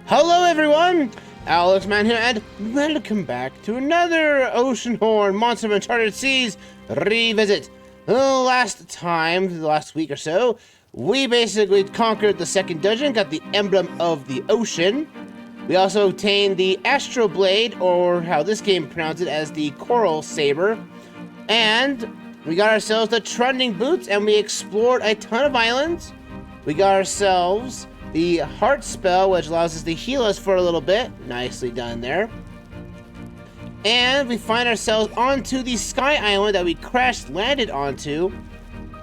Hello everyone, Alexman here, and welcome back to another Oceanhorn Monster of Uncharted Seas revisit. Last week or so, we basically conquered the second dungeon, got the emblem of the ocean. We also obtained the Astral Blade, or how this game pronounced it as the Coral Saber. And we got ourselves the Trundling Boots, and we explored a ton of islands. We got ourselves the Heart Spell, which allows us to heal us for a little bit. Nicely done there. And we find ourselves onto the Sky Island that we crash-landed onto.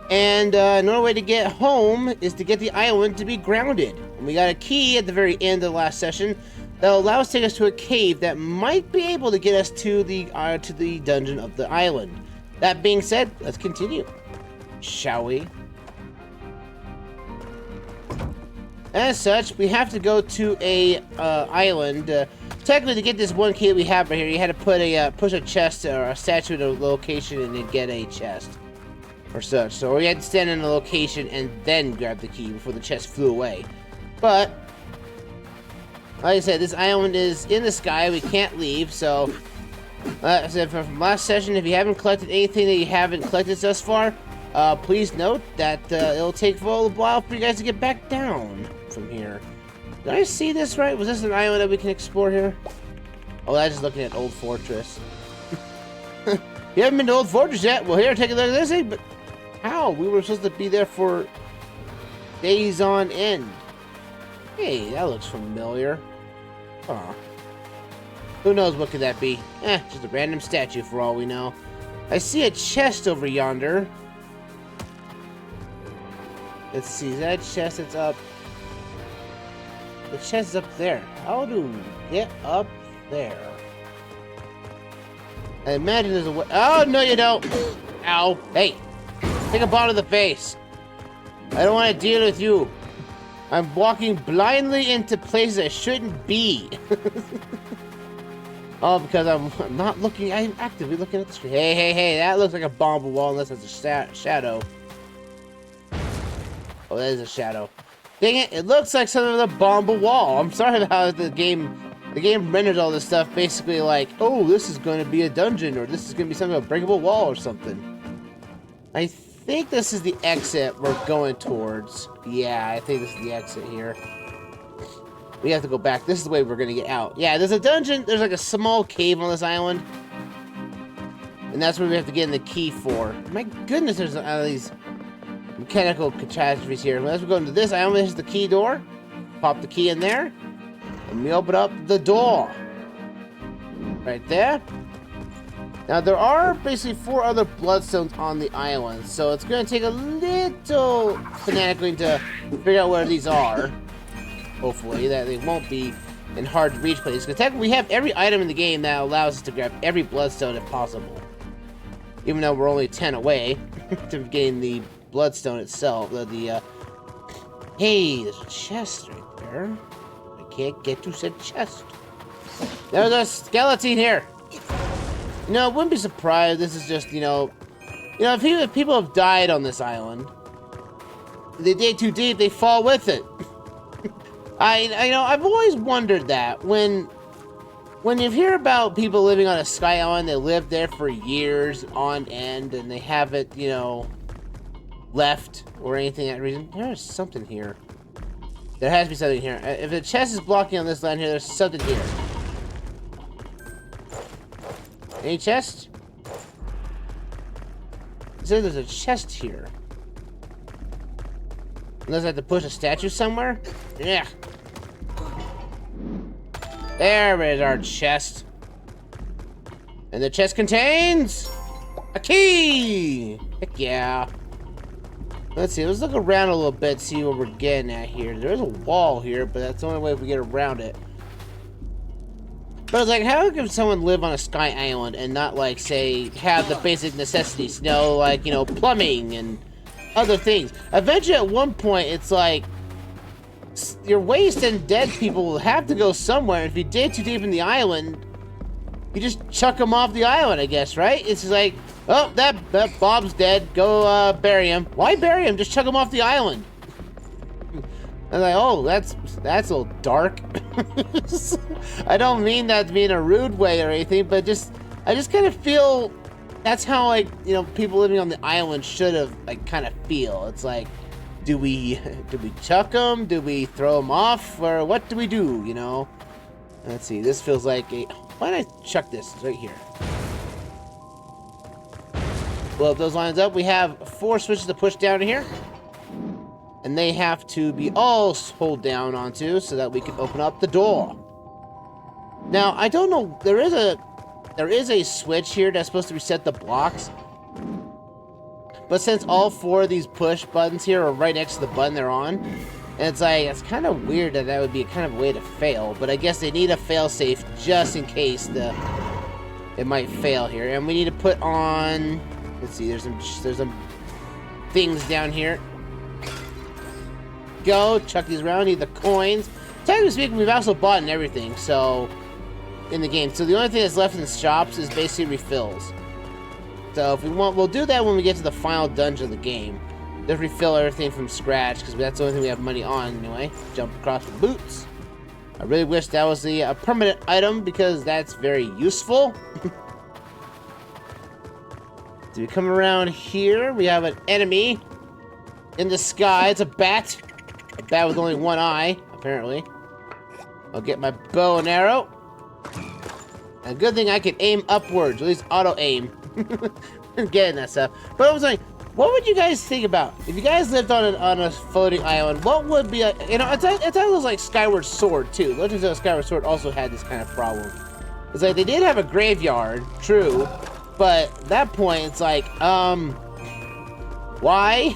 And another way to get home is to get the island to be grounded. And we got a key at the very end of the last session that will allow us to take us to a cave that might be able to get us to the dungeon of the island. That being said, let's continue, shall we? As such, we have to go to a island. Technically, to get this one key that we have right here, you had to put a push a chest or a statue at a location and then get a chest or such. So we had to stand in a location and then grab the key before the chest flew away. But like I said, this island is in the sky. We can't leave. So I said from last session, if you haven't collected anything that you haven't collected thus far, please note that it'll take a little while for you guys to get back down from here. Did I see this right? Was this an island that we can explore here? Oh, I was just looking at Old Fortress. You haven't been to Old Fortress yet? Well, here, take a look at this thing. But how? We were supposed to be there for days on end. Hey, that looks familiar. Huh. Who knows what could that be? Just a random statue for all we know. I see a chest over yonder. Let's see, is that chest that's up? The chest is up there. How do we get up there? I imagine there's a way. Oh, no, you don't. Ow. Hey, take a ball to the face. I don't want to deal with you. I'm walking blindly into places I shouldn't be. Oh, because I'm not looking. I'm actively looking at the screen. Hey, that looks like a bombable wall unless it's a shadow. Oh, that is a shadow. Dang it, it looks like something with a bombable wall. I'm sorry about how the game renders all this stuff basically like, oh, this is going to be a dungeon, or this is going to be something, a breakable wall or something. I think this is the exit we're going towards. Yeah, I think this is the exit here. We have to go back. This is the way we're going to get out. Yeah, there's a dungeon. There's like a small cave on this island. And that's where we have to get in the key for. My goodness, there's these mechanical catastrophes here. As we go into this island, this is the key door. Pop the key in there. And we open up the door. Right there. Now, there are basically 4 other bloodstones on the island. So it's going to take a little fanatically to figure out where these are. Hopefully, that they won't be in hard to reach places. Because technically, we have every item in the game that allows us to grab every bloodstone if possible. Even though we're only 10 away to gain the bloodstone itself. Hey, there's a chest right there. I can't get to said chest. There's a skeleton here. You know, I wouldn't be surprised. This is just, if people have died on this island, they dig too deep, they fall with it. I've always wondered that when you hear about people living on a sky island, they lived there for years on end, and they haven't, left or anything that reason. There's something here. There has to be something here. If the chest is blocking on this land here, there's something here. Any chest? It says there's a chest here. Unless I have to push a statue somewhere? Yeah. There is our chest. And the chest contains a key! Heck yeah. Let's see, let's look around a little bit, see what we're getting at here. There is a wall here, but that's the only way we get around it. But it's like, how can someone live on a sky island and not, like, say, have the basic necessities? Plumbing and other things. Eventually, at one point, it's like, your waste and dead people will have to go somewhere. If you dig too deep in the island, you just chuck him off the island, I guess, right? It's just like, oh, that Bob's dead. Go bury him. Why bury him? Just chuck him off the island. I'm like, oh, that's a little dark. I don't mean that to be in a rude way or anything, but I just kind of feel that's how, like, you know, people living on the island should have, like, kind of feel. It's like, do we chuck them? Do we throw them off? Or what do we do, you know? Let's see, this feels like a... Why don't I chuck this? It's right here. Blow up those lines up. We have 4 switches to push down here. And they have to be all hold down onto so that we can open up the door. Now, I don't know, there is a switch here that's supposed to reset the blocks. But since all 4 of these push buttons here are right next to the button they're on, and it's like, it's kind of weird that would be kind of a way to fail, but I guess they need a fail-safe just in case it might fail here. And we need to put on, let's see, there's some things down here. Go, chuck these around, need the coins. Technically speaking, we've also bought everything, so, in the game. So the only thing that's left in the shops is basically refills. So if we want, we'll do that when we get to the final dungeon of the game. Just refill everything from scratch, because that's the only thing we have money on anyway. Jump across the boots. I really wish that was a permanent item, because that's very useful. So we come around here, we have an enemy in the sky. It's a bat. A bat with only one eye, apparently. I'll get my bow and arrow. A good thing I can aim upwards, at least auto-aim. Getting that stuff. But I was like, what would you guys think about if you guys lived on a floating island? What would be a, you know, it's almost like Skyward Sword too. Legends of Skyward Sword also had this kind of problem. It's like they did have a graveyard, true, but at that point it's like, why?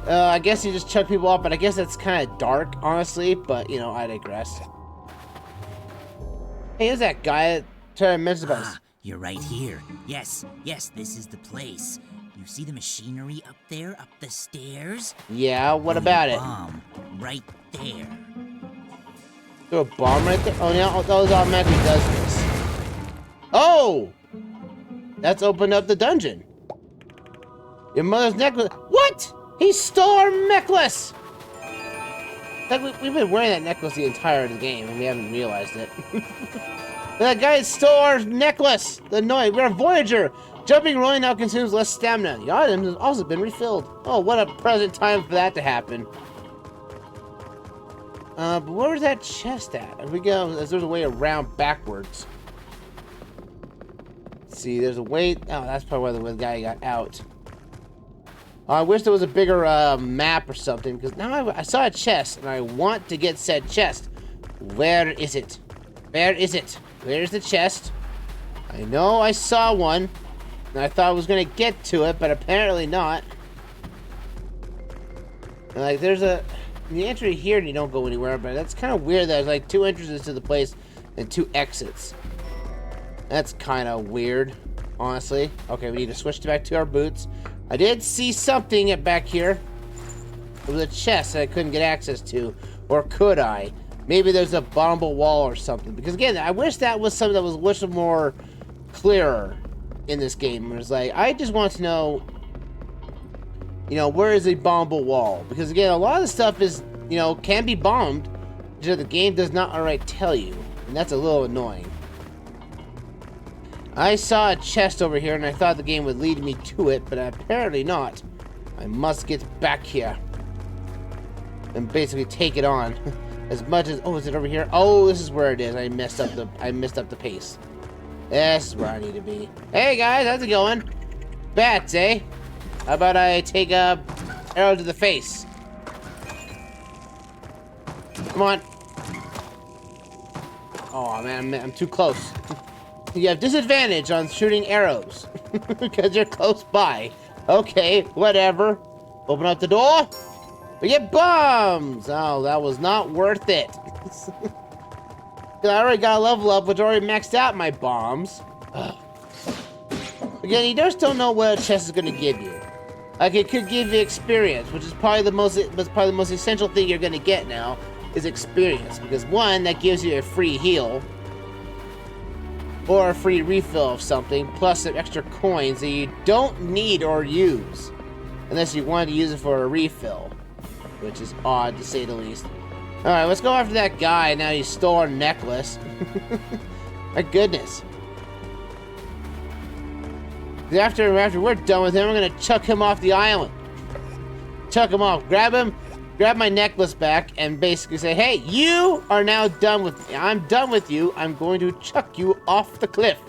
I guess you just chuck people off, but I guess that's kind of dark, honestly. But you know, I digress. Hey, who's that guy that tried to mess about us? You're right here. Yes, this is the place. You see the machinery up there, up the stairs? Yeah, what about it? Bomb, right there. Throw a bomb right there? Oh, no, that was automatically does this. Oh! That's opened up the dungeon. Your mother's necklace. What? He stole our necklace! Like we've been wearing that necklace the entire game, and we haven't realized it. That guy stole our necklace! The noise. We're a Voyager! Jumping rolling now consumes less stamina. The item has also been refilled. Oh, what a pleasant time for that to happen. But where was that chest at? If we go, there's a way around backwards. Let's see, there's a way. Oh, that's probably why the guy got out. Oh, I wish there was a bigger map or something, because now I saw a chest, and I want to get said chest. Where is it? Where is it? Where's the chest? I know I saw one. And I thought I was gonna get to it, but apparently not. And like, there's the entry here, and you don't go anywhere. But that's kind of weird. There's like 2 entrances to the place and 2 exits. That's kind of weird, honestly. Okay, we need to switch back to our boots. I did see something back here. It was a chest that I couldn't get access to, or could I? Maybe there's a bombable wall or something. Because again, I wish that was something that was a little more clearer in this game. It was like, I just want to know, you know, where is the bombable wall? Because again, a lot of the stuff is, you know, can be bombed, just the game does not outright tell you, and that's a little annoying. I saw a chest over here, and I thought the game would lead me to it, but apparently not. I must get back here and basically take it on as much as. Oh, is it over here? Oh, this is where it is. I messed up the pace. This is where I need to be. Hey guys, how's it going? Bats, eh? How about I take a arrow to the face? Come on. Oh man, I'm too close. You have disadvantage on shooting arrows because you're close by. Okay, whatever. Open up the door. We get bombs. Oh, that was not worth it. I already got a level up, which already maxed out my bombs. Ugh. Again, you just don't know what a chest is going to give you. Like, it could give you experience, which is probably the most essential thing you're going to get now, is experience. Because one, that gives you a free heal. or a free refill of something, plus some extra coins that you don't need or use, unless you wanted to use it for a refill, which is odd to say the least. Alright, let's go after that guy. Now he stole our necklace. My goodness. After we're done with him, we're gonna chuck him off the island. Chuck him off. Grab him, grab my necklace back, and basically say, hey, you are now done with me. I'm done with you. I'm going to chuck you off the cliff.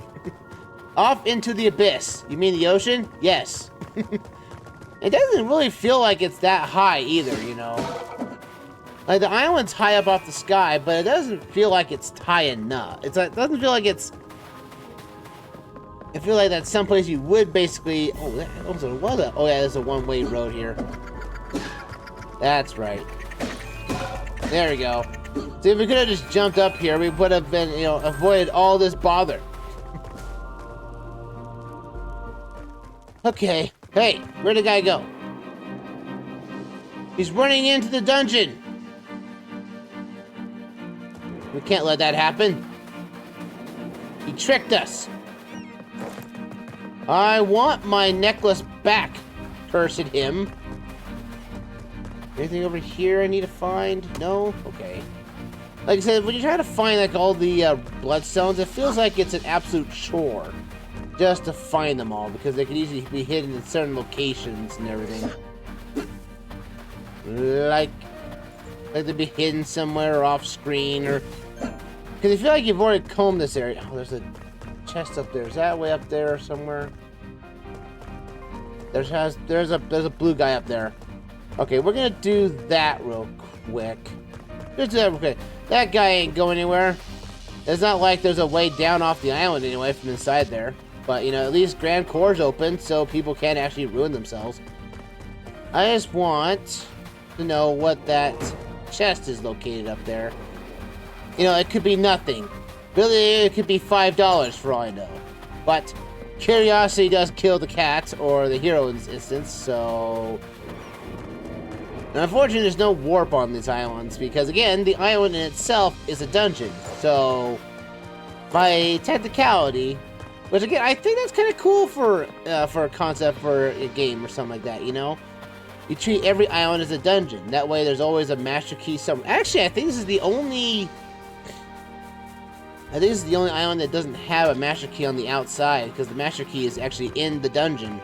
Off into the abyss. You mean the ocean? Yes. It doesn't really feel like it's that high either, you know. Like, the island's high up off the sky, but it doesn't feel like it's high enough. It doesn't feel like it's... I feel like that's someplace you would basically... Oh, that was a... What a... Oh, yeah, there's a one-way road here. That's right. There we go. See, if we could have just jumped up here, we would have been, you know, avoided all this bother. Okay. Hey, where'd the guy go? He's running into the dungeon. We can't let that happen. He tricked us. I want my necklace back, cursed him. Anything over here I need to find? No? Okay. Like I said, when you try to find like all the bloodstones, it feels like it's an absolute chore just to find them all, because they can easily be hidden in certain locations and everything. Like they'd be hidden somewhere or off screen, or because I feel like you've already combed this area. Oh, there's a chest up there. Is that way up there somewhere? There's a blue guy up there. Okay, we're gonna do that real quick. Let's do that real quick. That guy ain't going anywhere. It's not like there's a way down off the island anyway from inside there. But, you know, at least Grand Core's open, so people can't actually ruin themselves. I just want to know what that chest is located up there. You know, it could be nothing. Really, it could be $5 for all I know. But curiosity does kill the cat, or the hero in this instance, so... And unfortunately, there's no warp on these islands, because again, the island in itself is a dungeon. So, by technicality, which again, I think that's kind of cool for a concept for a game or something like that, you know? You treat every island as a dungeon. That way, there's always a master key somewhere. Actually, I think this is the only... I think this is the only island that doesn't have a master key on the outside, because the master key is actually in the dungeon,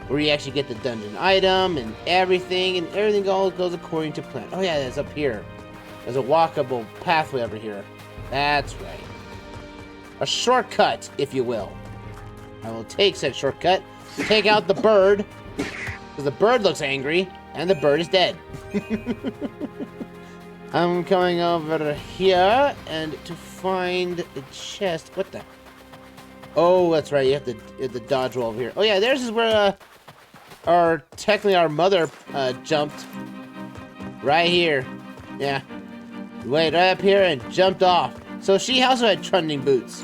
where you actually get the dungeon item and everything all goes according to plan. Oh yeah, it's up here. There's a walkable pathway over here. That's right. A shortcut, if you will. I will take said shortcut, take out the bird, because the bird looks angry, and the bird is dead. I'm coming over here, and to find the chest. What the? Oh, that's right. You have to dodge roll over here. Oh yeah, there's is where technically our mother jumped. Right here. Yeah. Wait, right up here and jumped off. So she also had trundling boots.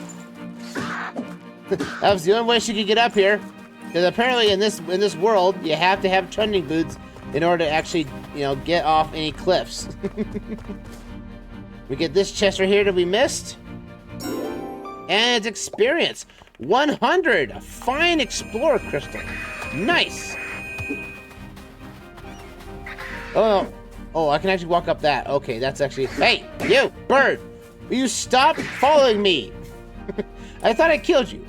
That was the only way she could get up here. Because apparently in this world, you have to have trundling boots in order to actually, you know, get off any cliffs. We get this chest right here that we missed. And it's experience. 100! A fine explorer crystal. Nice! Oh, I can actually walk up that. Okay, that's actually... Hey, you, bird! Will you stop following me? I thought I killed you.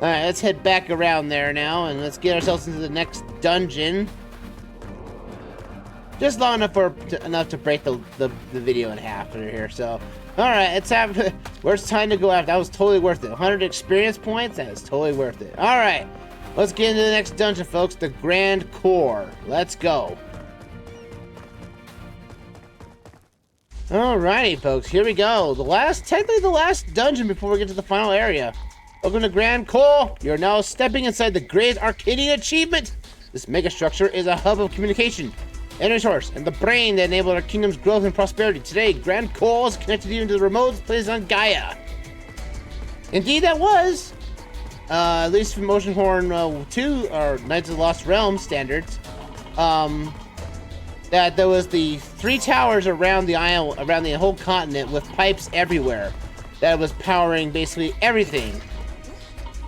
Alright, let's head back around there now, and let's get ourselves into the next dungeon. Just long enough enough to break the video in half over here, so... Alright, it's time to go after. That was totally worth it. 100 experience points? That is totally worth it. Alright, let's get into the next dungeon, folks. The Grand Core. Let's go. Alrighty, folks, here we go. Technically the last dungeon before we get to the final area. Welcome to Grand Core. You're now stepping inside the greatest Arcadian achievement. This megastructure is a hub of communication, energy source, and the brain that enabled our kingdom's growth and prosperity. Today, Grand Core is connected even to the remote places on Gaia. Indeed, that was. At least from Oceanhorn 2, or Knights of the Lost Realm standards. That there was the 3 towers around the island, around the whole continent, with pipes everywhere. that was powering basically everything.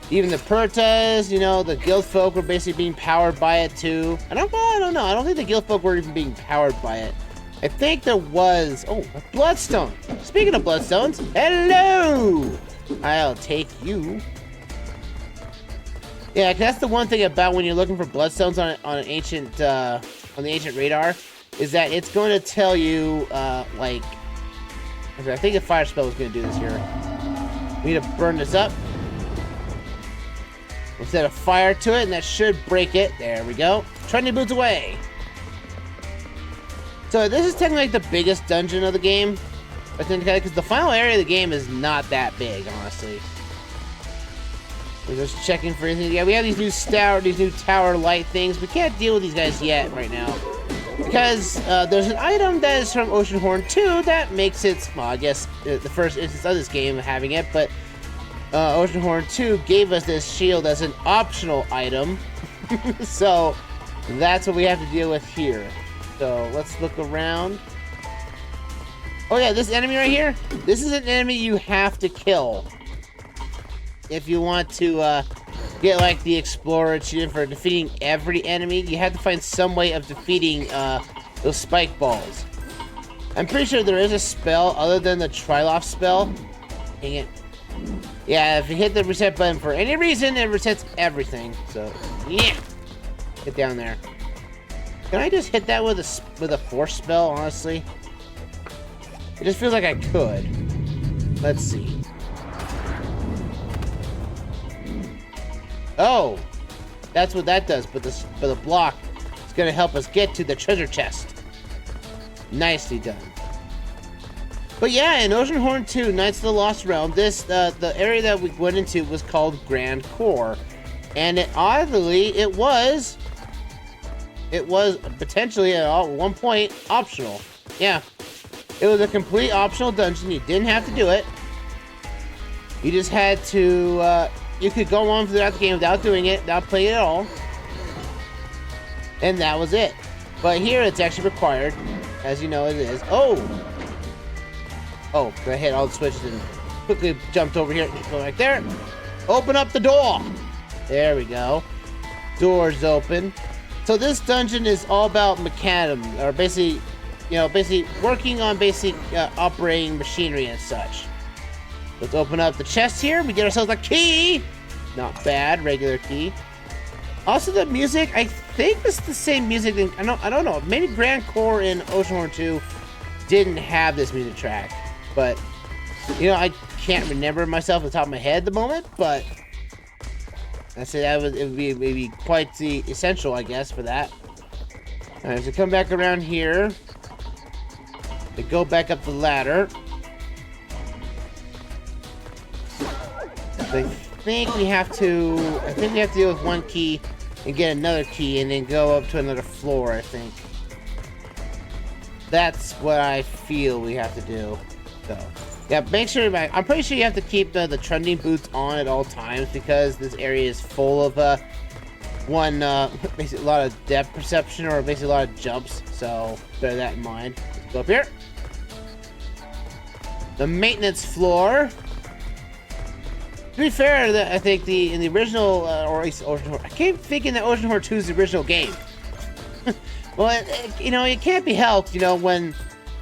Even the Purtas, you know, the guild folk were basically being powered by it too. I don't know. I don't think the guild folk were even being powered by it. I think there was, oh, a bloodstone. Speaking of bloodstones, hello! I'll take you. Yeah, 'cause that's the one thing about when you're looking for bloodstones on an ancient, on the ancient radar, is that it's going to tell you, like, I think a fire spell is going to do this here. We need to burn this up. We'll set a fire to it, and that should break it. There we go. Trending boots away. So this is technically like the biggest dungeon of the game, I think, because the final area of the game is not that big, honestly. We're just checking for anything. Yeah, we have these new tower light things. We can't deal with these guys yet right now, because there's an item that is from Oceanhorn 2 that makes it, well, I guess the first instance of this game having it, but Oceanhorn 2 gave us this shield as an optional item. So that's what we have to deal with here. So let's look around. Oh yeah, this enemy right here, this is an enemy you have to kill if you want to get like the Explorer achievement for defeating every enemy. You have to find some way of defeating those spike balls. I'm pretty sure there is a spell other than the Triloft spell. Dang it. Yeah, if you hit the reset button for any reason, it resets everything. So, yeah. Get down there. Can I just hit that with a force spell, honestly? It just feels like I could. Let's see. Oh! That's what that does, but the block is going to help us get to the treasure chest. Nicely done. But yeah, in Oceanhorn 2, Knights of the Lost Realm, the area that we went into was called Grand Core. And oddly, it was potentially at one point optional. Yeah. It was a complete optional dungeon. You didn't have to do it. You just had to, you could go on throughout the game without doing it, without playing it at all. And that was it. But here it's actually required. As you know, it is. Oh! Oh, I hit all the switches and quickly jumped over here. Go right there. Open up the door. There we go. Doors open. So this dungeon is all about mechanism, or basically, you know, working on basic operating machinery and such. Let's open up the chest here. We get ourselves a key. Not bad, regular key. Also, the music, I think it's the same music. I don't know. Maybe Grand Core in Oceanhorn 2 didn't have this music track. But, you know, I can't remember myself off the top of my head at the moment, but I'd say it would be maybe quite the essential, I guess, for that. Alright, so come back around here. To go back up the ladder. I think we have to deal with one key and get another key and then go up to another floor, I think. That's what I feel we have to do. So, yeah, make sure, I'm pretty sure you have to keep the trending boots on at all times because this area is full of, basically a lot of depth perception or basically a lot of jumps, so bear that in mind. Let's go up here. The maintenance floor. To be fair, I think in the original, or at least Oceanhorn, I keep thinking that Oceanhorn 2 is the original game. Well, you know, it can't be helped, you know, when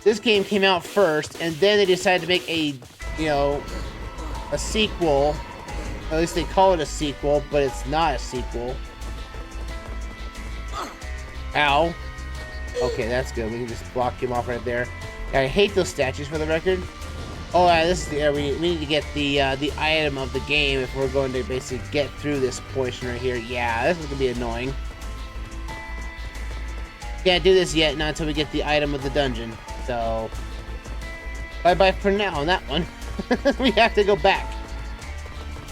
this game came out first, and then they decided to make a sequel. At least they call it a sequel, but it's not a sequel. Ow. Okay, that's good. We can just block him off right there. I hate those statues, for the record. Oh, yeah, this is the area. We need to get the item of the game if we're going to basically get through this portion right here. Yeah, this is going to be annoying. Can't do this yet, not until we get the item of the dungeon. So, bye-bye for now on that one. We have to go back.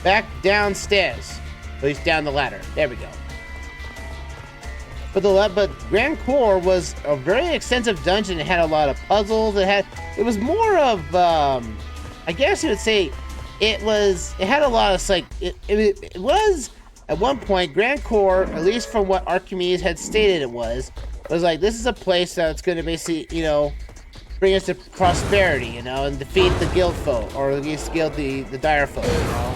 Back downstairs. At least down the ladder. There we go. But Grand Core was a very extensive dungeon. It had a lot of puzzles. It was more of, I guess you would say, it had a lot of, like, it was, at one point, Grand Core, at least from what Archimedes had stated it was like, this is a place that's going to basically, you know, bring us to prosperity, you know, and defeat the guild foe, or at least guild the dire foe, you know.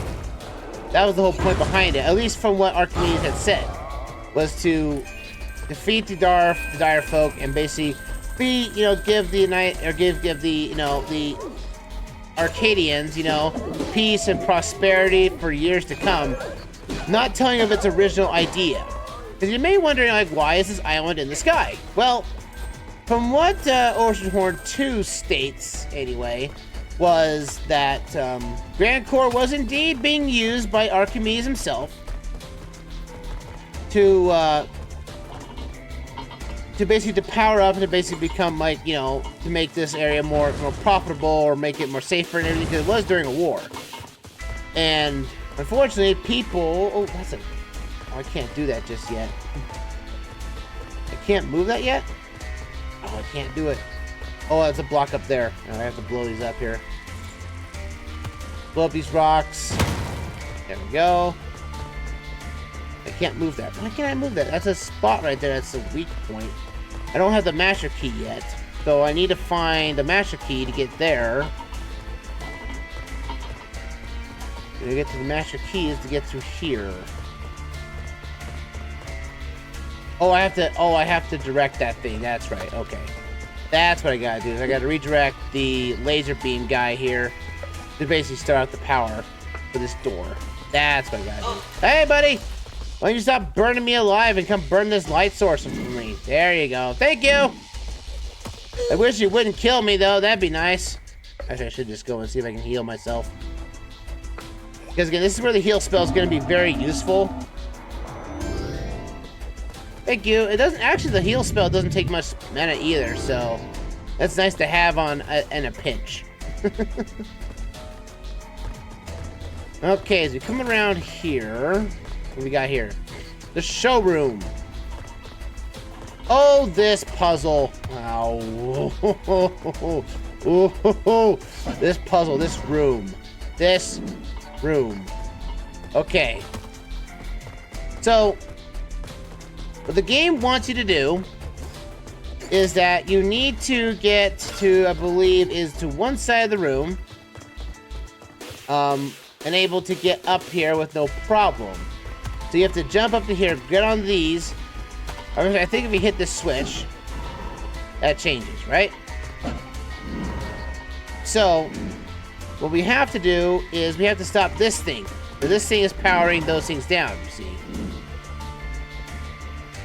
That was the whole point behind it, at least from what Archimedes had said, was to defeat the dire folk and basically give the Arcadians, you know, peace and prosperity for years to come, not telling of its original idea. Because you may be wondering, like, why is this island in the sky? Well, from what Oceanhorn 2 states, anyway, was that Grand Core was indeed being used by Archimedes himself to basically power up and to basically become, like, you know, to make this area more profitable or make it more safer and everything, because it was during a war. And unfortunately, people... Oh, I can't do that just yet. I can't move that yet? Oh, I can't do it. Oh, that's a block up there. I have to blow these up here. Blow up these rocks. There we go. I can't move that. Why can't I move that? That's a spot right there. That's a weak point. I don't have the master key yet. So I need to find the master key to get there. To get to the master key is to get through here. Oh, I have to direct that thing. That's right. Okay. That's what I gotta do. Is I gotta redirect the laser beam guy here to basically start out the power for this door. That's what I gotta do. Hey, buddy! Why don't you stop burning me alive and come burn this light source for me? There you go. Thank you! I wish you wouldn't kill me, though. That'd be nice. Actually, I should just go and see if I can heal myself. Because, again, this is where the heal spell is going to be very useful. Thank you. It doesn't... Actually, the heal spell doesn't take much mana either, so... That's nice to have in a pinch. Okay, as we come around here... What do we got here? The showroom. Oh, this puzzle. Ow. This puzzle, this room. This room. Okay. So, what the game wants you to do is that you need to get to, I believe, is to one side of the room. And able to get up here with no problem. So you have to jump up to here, get on these. I think if you hit this switch, that changes, right? So, what we have to do is we have to stop this thing. So this thing is powering those things down, you see.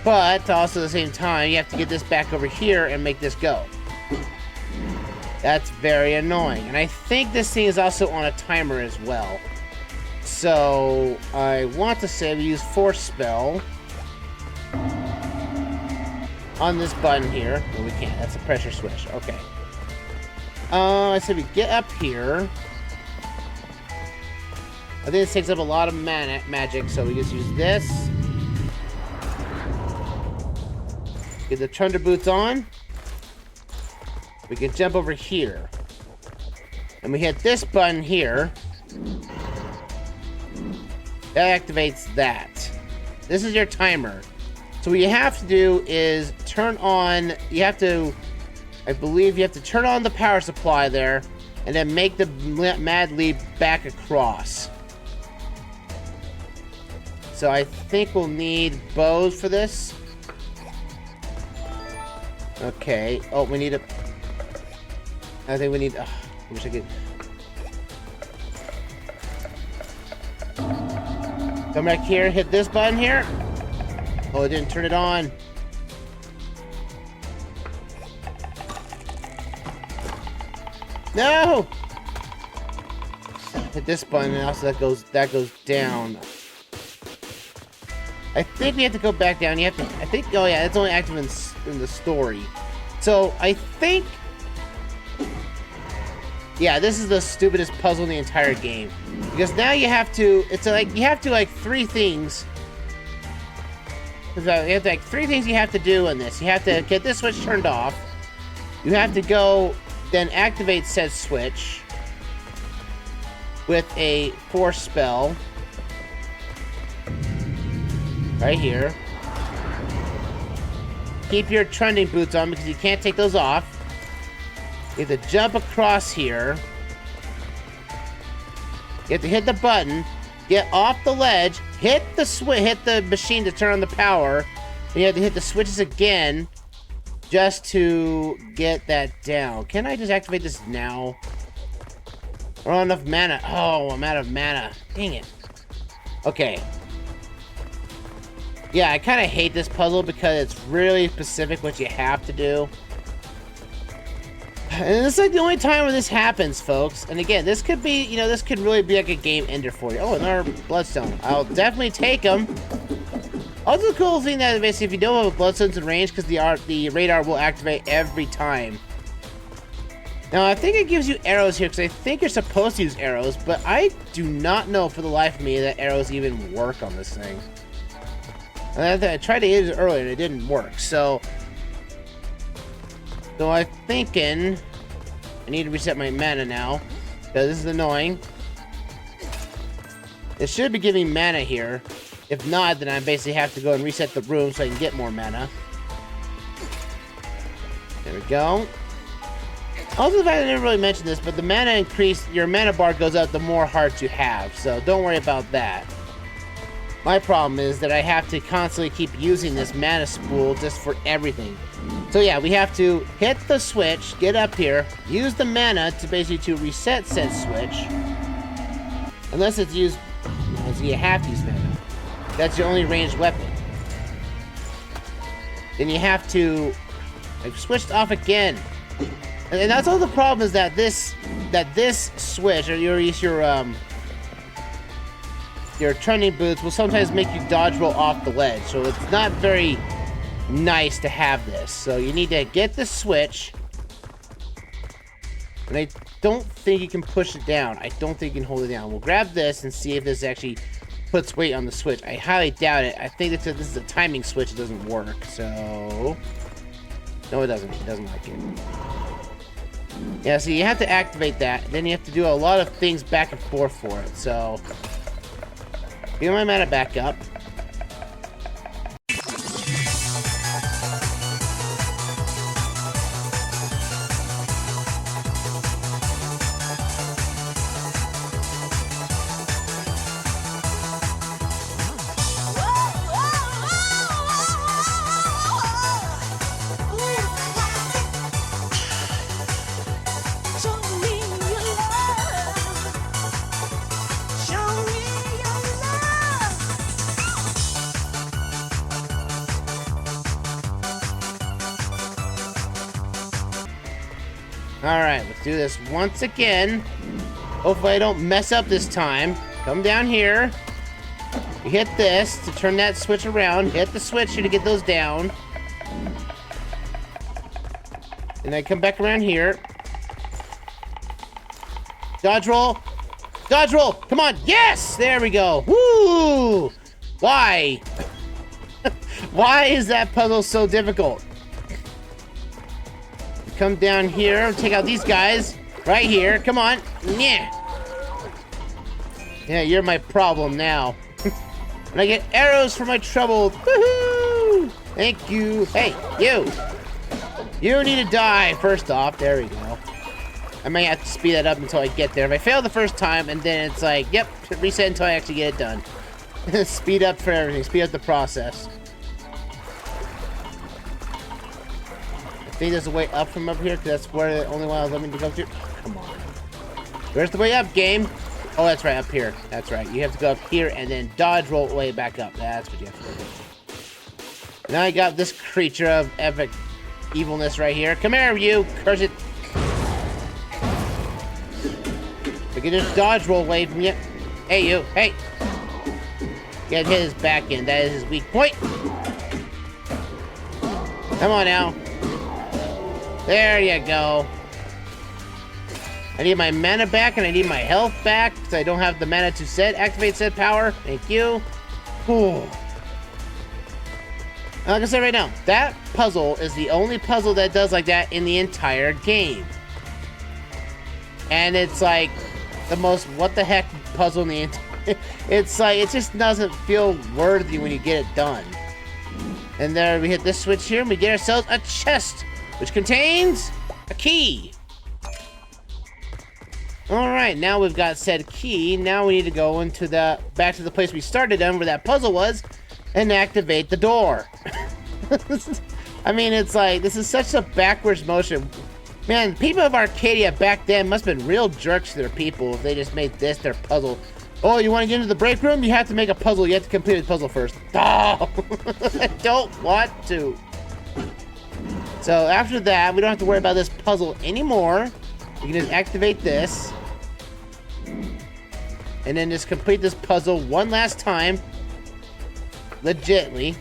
But, also at the same time, you have to get this back over here and make this go. That's very annoying. And I think this thing is also on a timer as well. So, I want to say we use Force Spell on this button here. No, we can't. That's a pressure switch. Okay. I said we get up here. I think this takes up a lot of magic, so we just use this. Get the Thunder Boots on. We can jump over here. And we hit this button here. That activates that. This is your timer. So what you have to do is turn on, I believe you have to turn on the power supply there, and then make the mad leap back across. So I think we'll need bows for this. Okay. Oh, we need I think we need, I wish I could. Come back here, hit this button here. Oh, it didn't turn it on. No! Hit this button and also that goes down. I think we have to go back down. You have to, I think, oh yeah, it's only active in the story. So, I think, yeah, this is the stupidest puzzle in the entire game. Because now you have to, you have to, three things. You have to, three things you have to do in this. You have to get this switch turned off. You have to go, then activate said switch with a force spell. Right here. Keep your trending boots on because you can't take those off. You have to jump across here. You have to hit the button, get off the ledge, hit the machine to turn on the power, and you have to hit the switches again just to get that down. Can I just activate this now? I don't have enough mana. Oh, I'm out of mana. Dang it. Okay. Yeah, I kind of hate this puzzle because it's really specific what you have to do. And this is like the only time where this happens, folks. And again, this could be, you know, this could really be like a game ender for you. Oh, another bloodstone. I'll definitely take them. Also, the cool thing that basically, if you don't have bloodstones in range, because the radar will activate every time. Now, I think it gives you arrows here, because I think you're supposed to use arrows, but I do not know for the life of me that arrows even work on this thing. And I tried to use it earlier, and it didn't work, so I'm thinking I need to reset my mana now, because this is annoying. It should be giving mana here. If not, then I basically have to go and reset the room so I can get more mana. There we go. Also, the fact I didn't really mention this, but the mana increase, your mana bar goes up the more hearts you have, so don't worry about that. My problem is that I have to constantly keep using this mana spool just for everything. So yeah, we have to hit the switch, get up here, use the mana to basically reset said switch. Unless it's used, so you have to use mana. That's your only ranged weapon. Then you have to, I've switched off again. And that's all the problem is that this switch, or your trending boots will sometimes make you dodge roll off the ledge. So it's not very nice to have this. So you need to get the switch. And I don't think you can push it down. I don't think you can hold it down. We'll grab this and see if this actually puts weight on the switch. I highly doubt it. I think this is a timing switch. It doesn't work. So no, it doesn't. It doesn't like it. Yeah, so you have to activate that. Then you have to do a lot of things back and forth for it. So get my mana back up. Alright, let's do this once again. Hopefully I don't mess up this time. Come down here. You hit this to turn that switch around. Hit the switch here to get those down. And I come back around here. Dodge roll. Dodge roll! Come on! Yes! There we go! Woo! Why? Why is that puzzle so difficult? Come down here, take out these guys. Right here, come on. Yeah. Yeah, you're my problem now. And I get arrows for my trouble. Woohoo! Thank you. Hey, you. You need to die, first off. There we go. I may have to speed that up until I get there. If I fail the first time, and then it's like, yep, reset until I actually get it done. Speed up for everything. Speed up the process. I think there's a way up from up here, because that's where the only one I was letting me to go to. Come on. Where's the way up, game? Oh, that's right, up here. That's right. You have to go up here and then dodge roll way back up. That's what you have to do. Now I got this creature of epic evilness right here. Come here, you. Curse it. We can just dodge roll away from you. Hey, you. Hey. You gotta hit his back end. That is his weak point. Come on now. There you go. I need my mana back and I need my health back because I don't have the mana to activate said power. Thank you. Ooh. Like I said right now, that puzzle is the only puzzle that does like that in the entire game. And it's like the most what the heck puzzle in the entire... It's like, it just doesn't feel worthy when you get it done. And there we hit this switch here and we get ourselves a chest, which contains a key. All right, now we've got said key. Now we need to go into back to the place we started on where that puzzle was and activate the door. I mean, it's like, this is such a backwards motion. Man, people of Arcadia back then must have been real jerks to their people if they just made this their puzzle. Oh, you want to get into the break room? You have to make a puzzle. You have to complete the puzzle first. Oh, I don't want to. So after that, we don't have to worry about this puzzle anymore. We can just activate this. And then just complete this puzzle one last time. Legitly.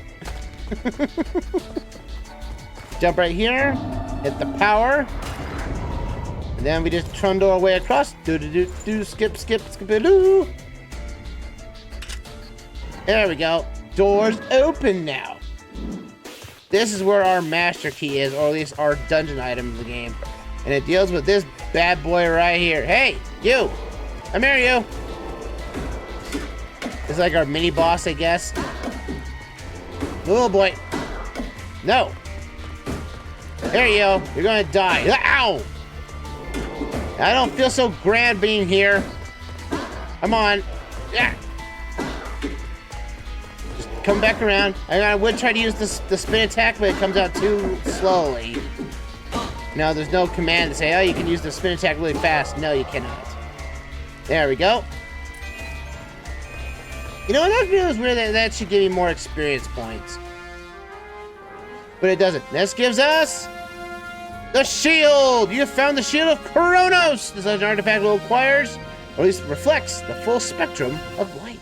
Jump right here. Hit the power. And then we just trundle our way across. Do, skip, skip-a-doo. There we go. Doors open now. This is where our master key is, or at least our dungeon item of the game. And it deals with this bad boy right here. Hey, you! I'm here, you! This is like our mini boss, I guess. Oh boy. No. There you go. You're gonna die. Ow! I don't feel so grand being here. Come on. Yeah. Just come back around. I would try to use the spin attack, but it comes out too slowly. No, there's no command to say, oh, you can use the spin attack really fast. No, you cannot. There we go. You know, that feels weird. That should give me more experience points. But it doesn't. This gives us the shield! You have found the shield of Kronos! This is an artifact that requires, or at least reflects, the full spectrum of light.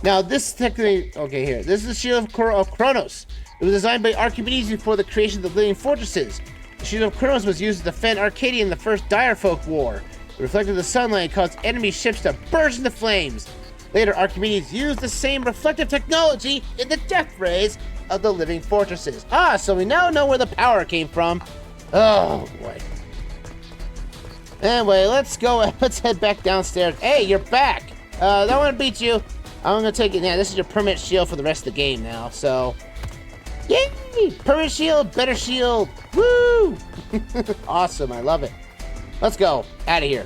Now, this technically... Okay, here. This is the shield of Kronos. It was designed by Archimedes before the creation of the living fortresses. The shield of Kronos was used to defend Arcadia in the First Direfolk War. It reflected the sunlight and caused enemy ships to burst into flames. Later, Archimedes used the same reflective technology in the death rays of the living fortresses. Ah, so we now know where the power came from. Oh, boy. Anyway, let's go. Let's head back downstairs. Hey, you're back. That one beat you. I'm going to take it now. This is your permanent shield for the rest of the game now, so... Yay! Permanent shield, better shield. Woo! Awesome, I love it. Let's go. Out of here.